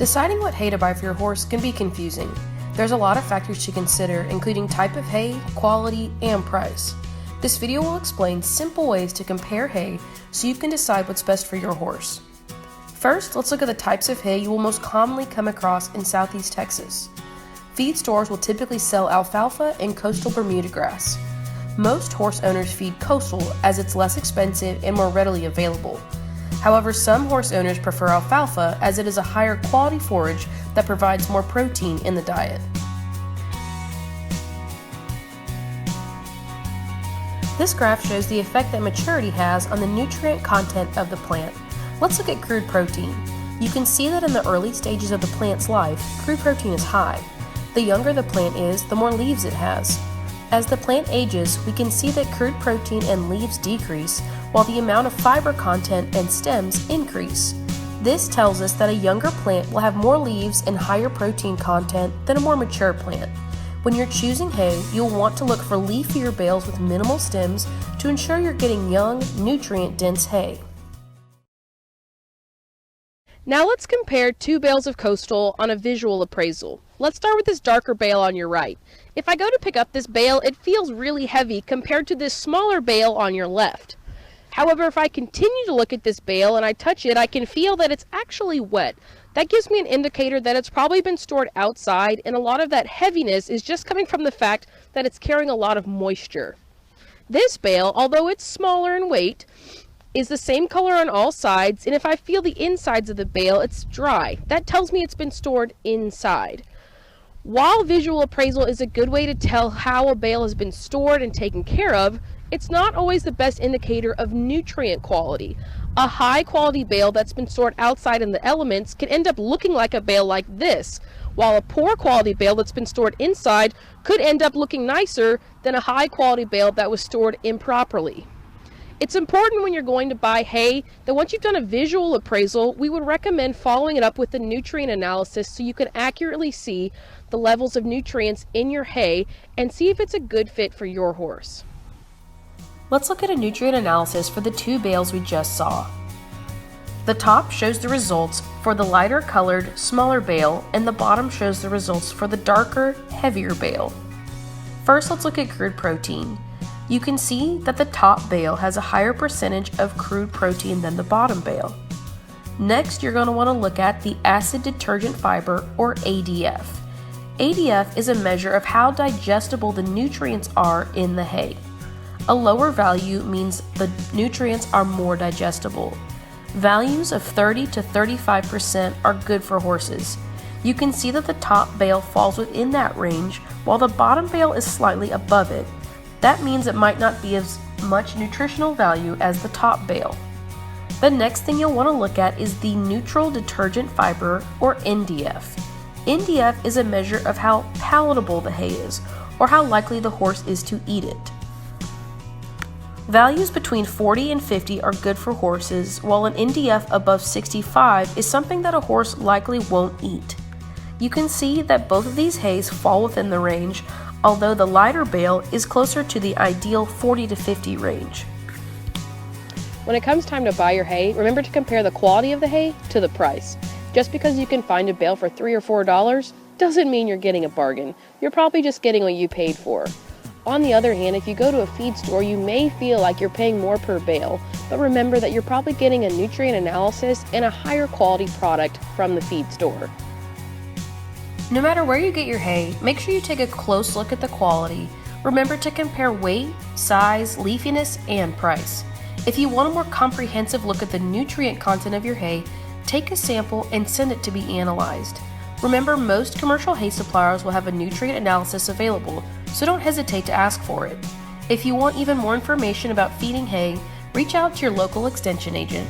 Deciding what hay to buy for your horse can be confusing. There's a lot of factors to consider, including type of hay, quality, and price. This video will explain simple ways to compare hay so you can decide what's best for your horse. First, let's look at the types of hay you will most commonly come across in Southeast Texas. Feed stores will typically sell alfalfa and coastal Bermuda grass. Most horse owners feed coastal as it's less expensive and more readily available. However, some horse owners prefer alfalfa as it is a higher quality forage that provides more protein in the diet. This graph shows the effect that maturity has on the nutrient content of the plant. Let's look at crude protein. You can see that in the early stages of the plant's life, crude protein is high. The younger the plant is, the more leaves it has. As the plant ages, we can see that crude protein and leaves decrease, while the amount of fiber content and stems increase. This tells us that a younger plant will have more leaves and higher protein content than a more mature plant. When you're choosing hay, you'll want to look for leafier bales with minimal stems to ensure you're getting young, nutrient-dense hay. Now let's compare two bales of coastal on a visual appraisal. Let's start with this darker bale on your right. If I go to pick up this bale, it feels really heavy compared to this smaller bale on your left. However, if I continue to look at this bale and I touch it, I can feel that it's actually wet. That gives me an indicator that it's probably been stored outside, and a lot of that heaviness is just coming from the fact that it's carrying a lot of moisture. This bale, although it's smaller in weight, is the same color on all sides, and if I feel the insides of the bale, it's dry. That tells me it's been stored inside. While visual appraisal is a good way to tell how a bale has been stored and taken care of, it's not always the best indicator of nutrient quality. A high quality bale that's been stored outside in the elements can end up looking like a bale like this, while a poor quality bale that's been stored inside could end up looking nicer than a high quality bale that was stored improperly. It's important when you're going to buy hay that once you've done a visual appraisal, we would recommend following it up with a nutrient analysis so you can accurately see the levels of nutrients in your hay and see if it's a good fit for your horse. Let's look at a nutrient analysis for the two bales we just saw. The top shows the results for the lighter colored, smaller bale, and the bottom shows the results for the darker, heavier bale. First, let's look at crude protein. You can see that the top bale has a higher percentage of crude protein than the bottom bale. Next, you're going to want to look at the acid detergent fiber, or ADF. ADF is a measure of how digestible the nutrients are in the hay. A lower value means the nutrients are more digestible. Values of 30 to 35% are good for horses. You can see that the top bale falls within that range, while the bottom bale is slightly above it. That means it might not be as much nutritional value as the top bale. The next thing you'll want to look at is the neutral detergent fiber, or NDF. NDF is a measure of how palatable the hay is, or how likely the horse is to eat it. Values between 40 and 50 are good for horses, while an NDF above 65 is something that a horse likely won't eat. You can see that both of these hays fall within the range, although the lighter bale is closer to the ideal 40 to 50 range. When it comes time to buy your hay, remember to compare the quality of the hay to the price. Just because you can find a bale for $3 or $4 doesn't mean you're getting a bargain. You're probably just getting what you paid for. On the other hand, if you go to a feed store, you may feel like you're paying more per bale, but remember that you're probably getting a nutrient analysis and a higher quality product from the feed store. No matter where you get your hay, make sure you take a close look at the quality. Remember to compare weight, size, leafiness, and price. If you want a more comprehensive look at the nutrient content of your hay, take a sample and send it to be analyzed. Remember, most commercial hay suppliers will have a nutrient analysis available, so don't hesitate to ask for it. If you want even more information about feeding hay, reach out to your local extension agent.